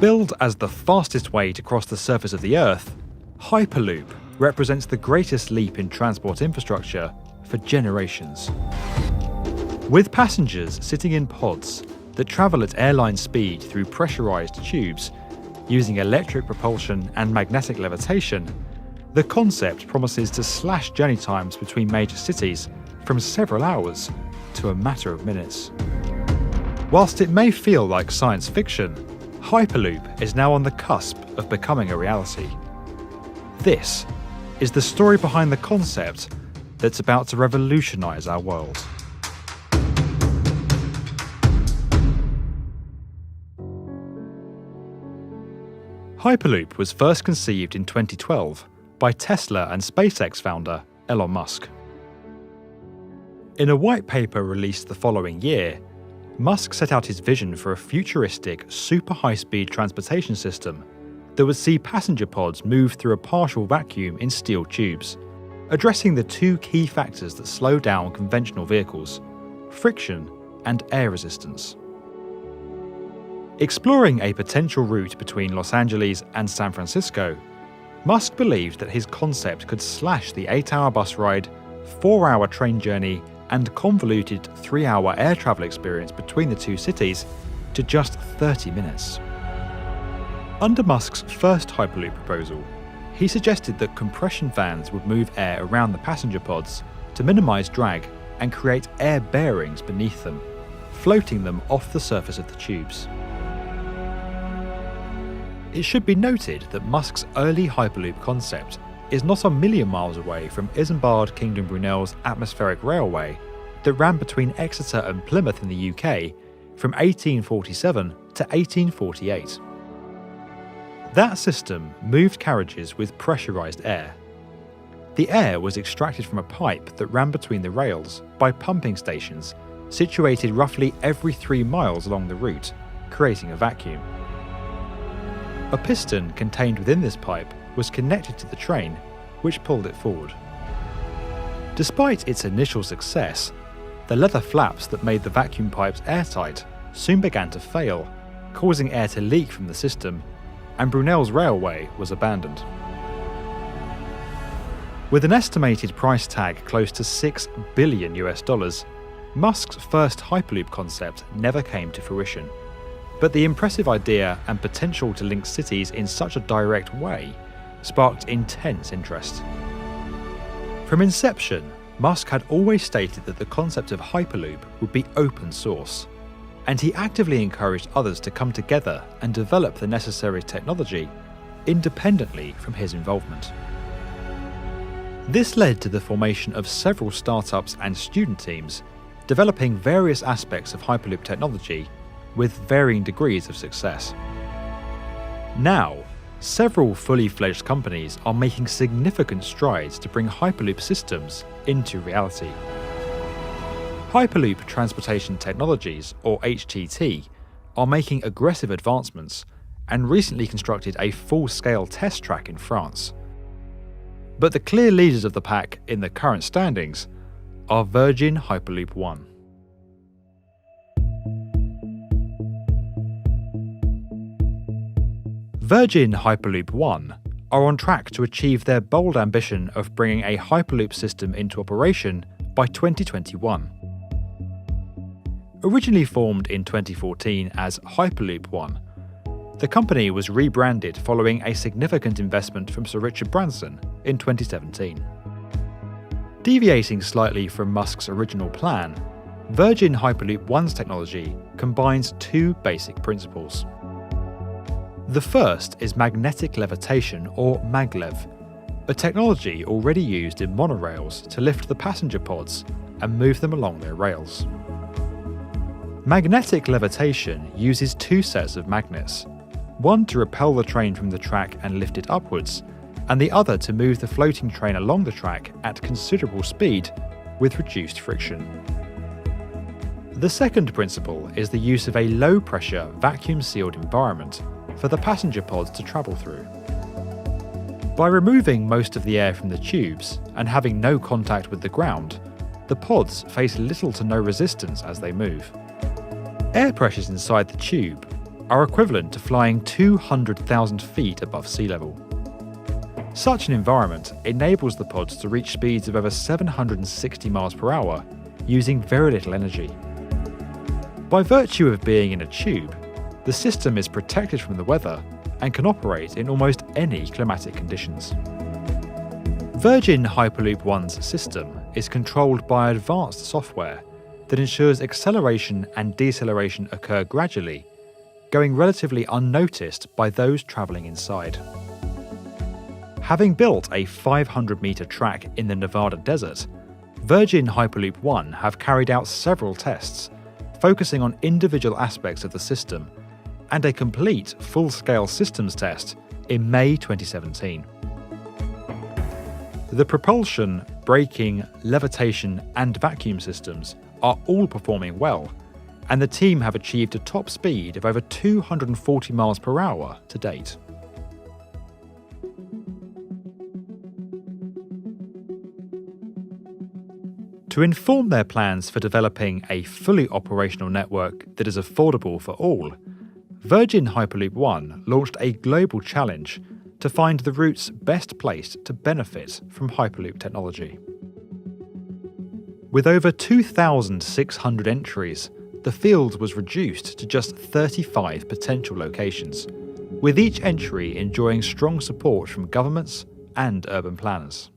Billed as the fastest way to cross the surface of the Earth, Hyperloop represents the greatest leap in transport infrastructure for generations. With passengers sitting in pods that travel at airline speed through pressurized tubes, using electric propulsion and magnetic levitation, the concept promises to slash journey times between major cities from several hours to a matter of minutes. Whilst it may feel like science fiction, Hyperloop is now on the cusp of becoming a reality. This is the story behind the concept that's about to revolutionize our world. Hyperloop was first conceived in 2012 by Tesla and SpaceX founder Elon Musk. In a white paper released the following year, Musk set out his vision for a futuristic, super high-speed transportation system that would see passenger pods move through a partial vacuum in steel tubes, addressing the two key factors that slow down conventional vehicles: friction and air resistance. Exploring a potential route between Los Angeles and San Francisco, Musk believed that his concept could slash the 8-hour bus ride, 4-hour train journey, and convoluted 3-hour air travel experience between the two cities to just 30 minutes. Under Musk's first Hyperloop proposal, he suggested that compression fans would move air around the passenger pods to minimize drag and create air bearings beneath them, floating them off the surface of the tubes. It should be noted that Musk's early Hyperloop concept is not a million miles away from Isambard Kingdom Brunel's atmospheric railway that ran between Exeter and Plymouth in the UK from 1847 to 1848. That system moved carriages with pressurised air. The air was extracted from a pipe that ran between the rails by pumping stations situated roughly every 3 miles along the route, creating a vacuum. A piston contained within this pipe was connected to the train, which pulled it forward. Despite its initial success, the leather flaps that made the vacuum pipes airtight soon began to fail, causing air to leak from the system, and Brunel's railway was abandoned. With an estimated price tag close to $6 billion, Musk's first Hyperloop concept never came to fruition. But the impressive idea and potential to link cities in such a direct way sparked intense interest. From inception, Musk had always stated that the concept of Hyperloop would be open source, and he actively encouraged others to come together and develop the necessary technology independently from his involvement. This led to the formation of several startups and student teams developing various aspects of Hyperloop technology with varying degrees of success. Now, several fully fledged companies are making significant strides to bring Hyperloop systems into reality. Hyperloop Transportation Technologies, or HTT, are making aggressive advancements and recently constructed a full-scale test track in France. But the clear leaders of the pack in the current standings are Virgin Hyperloop One. Virgin Hyperloop One are on track to achieve their bold ambition of bringing a Hyperloop system into operation by 2021. Originally formed in 2014 as Hyperloop One, the company was rebranded following a significant investment from Sir Richard Branson in 2017. Deviating slightly from Musk's original plan, Virgin Hyperloop One's technology combines two basic principles. The first is magnetic levitation, or maglev, a technology already used in monorails to lift the passenger pods and move them along their rails. Magnetic levitation uses two sets of magnets, one to repel the train from the track and lift it upwards, and the other to move the floating train along the track at considerable speed with reduced friction. The second principle is the use of a low-pressure, vacuum-sealed environment for the passenger pods to travel through. By removing most of the air from the tubes and having no contact with the ground, the pods face little to no resistance as they move. Air pressures inside the tube are equivalent to flying 200,000 feet above sea level. Such an environment enables the pods to reach speeds of over 760 miles per hour using very little energy. By virtue of being in a tube, the system is protected from the weather and can operate in almost any climatic conditions. Virgin Hyperloop One's system is controlled by advanced software that ensures acceleration and deceleration occur gradually, going relatively unnoticed by those travelling inside. Having built a 500-metre track in the Nevada desert, Virgin Hyperloop One have carried out several tests, focusing on individual aspects of the system, and a complete full-scale systems test in May 2017. The propulsion, braking, levitation, and vacuum systems are all performing well, and the team have achieved a top speed of over 240 miles per hour to date. To inform their plans for developing a fully operational network that is affordable for all, Virgin Hyperloop One launched a global challenge to find the routes best placed to benefit from Hyperloop technology. With over 2,600 entries, the field was reduced to just 35 potential locations, with each entry enjoying strong support from governments and urban planners.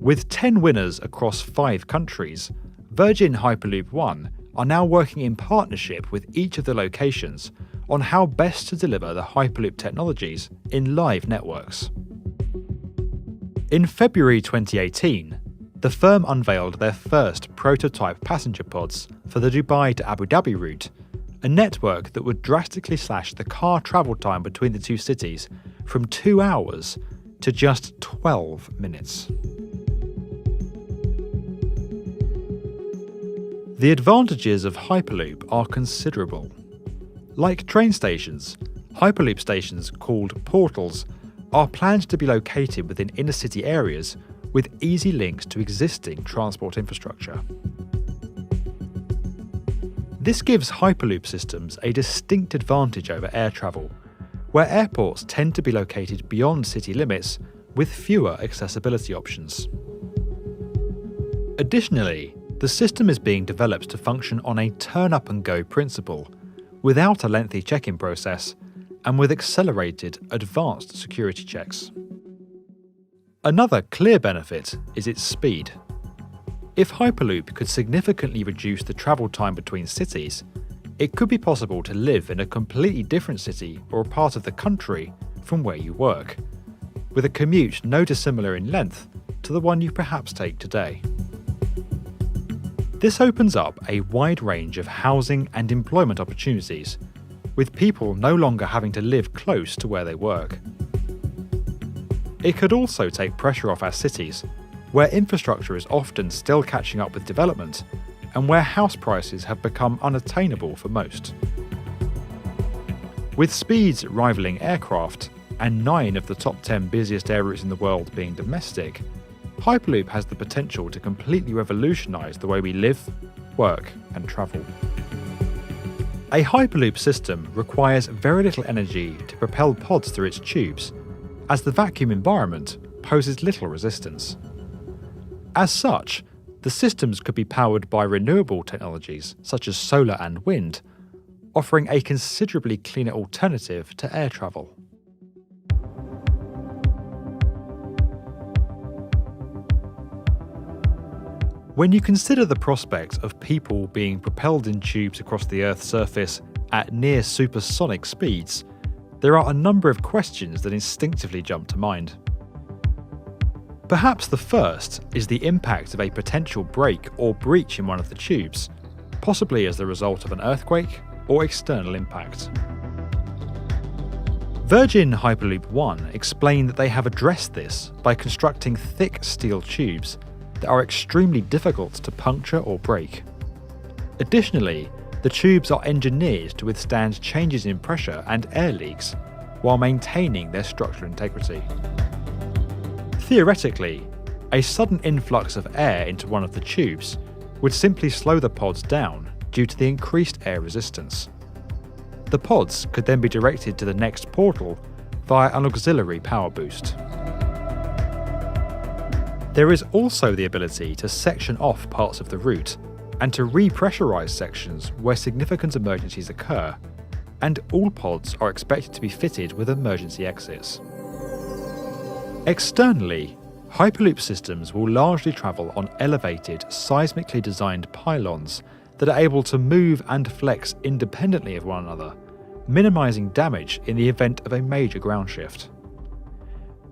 With 10 winners across 5 countries, Virgin Hyperloop One are now working in partnership with each of the locations on how best to deliver the Hyperloop technologies in live networks. In February 2018, the firm unveiled their first prototype passenger pods for the Dubai to Abu Dhabi route, a network that would drastically slash the car travel time between the two cities from 2 hours to just 12 minutes. The advantages of Hyperloop are considerable. Like train stations, Hyperloop stations, called portals, are planned to be located within inner-city areas with easy links to existing transport infrastructure. This gives Hyperloop systems a distinct advantage over air travel, where airports tend to be located beyond city limits with fewer accessibility options. Additionally, the system is being developed to function on a turn-up-and-go principle, without a lengthy check-in process, and with accelerated, advanced security checks. Another clear benefit is its speed. If Hyperloop could significantly reduce the travel time between cities, it could be possible to live in a completely different city or a part of the country from where you work, with a commute no dissimilar in length to the one you perhaps take today. This opens up a wide range of housing and employment opportunities, with people no longer having to live close to where they work. It could also take pressure off our cities, where infrastructure is often still catching up with development, and where house prices have become unattainable for most. With speeds rivaling aircraft, and 9 of the top 10 busiest air routes in the world being domestic, Hyperloop has the potential to completely revolutionise the way we live, work, and travel. A Hyperloop system requires very little energy to propel pods through its tubes, as the vacuum environment poses little resistance. As such, the systems could be powered by renewable technologies such as solar and wind, offering a considerably cleaner alternative to air travel. When you consider the prospect of people being propelled in tubes across the Earth's surface at near supersonic speeds, there are a number of questions that instinctively jump to mind. Perhaps the first is the impact of a potential break or breach in one of the tubes, possibly as the result of an earthquake or external impact. Virgin Hyperloop One explained that they have addressed this by constructing thick steel tubes that are extremely difficult to puncture or break. Additionally, the tubes are engineered to withstand changes in pressure and air leaks while maintaining their structural integrity. Theoretically, a sudden influx of air into one of the tubes would simply slow the pods down due to the increased air resistance. The pods could then be directed to the next portal via an auxiliary power boost. There is also the ability to section off parts of the route and to repressurise sections where significant emergencies occur, and all pods are expected to be fitted with emergency exits. Externally, Hyperloop systems will largely travel on elevated, seismically designed pylons that are able to move and flex independently of one another, minimising damage in the event of a major ground shift.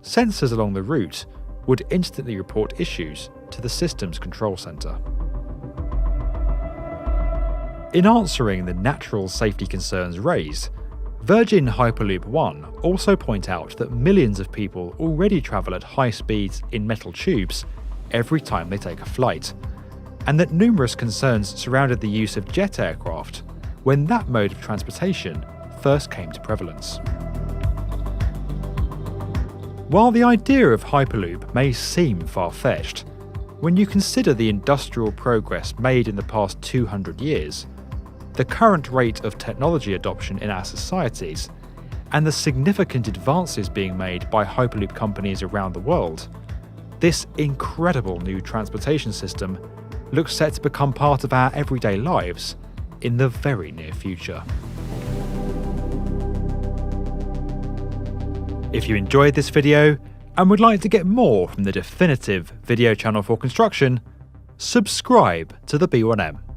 Sensors along the route would instantly report issues to the system's control centre. In answering the natural safety concerns raised, Virgin Hyperloop One also point out that millions of people already travel at high speeds in metal tubes every time they take a flight, and that numerous concerns surrounded the use of jet aircraft when that mode of transportation first came to prevalence. While the idea of Hyperloop may seem far-fetched, when you consider the industrial progress made in the past 200 years, the current rate of technology adoption in our societies, and the significant advances being made by Hyperloop companies around the world, this incredible new transportation system looks set to become part of our everyday lives in the very near future. If you enjoyed this video and would like to get more from the definitive video channel for construction, subscribe to the B1M.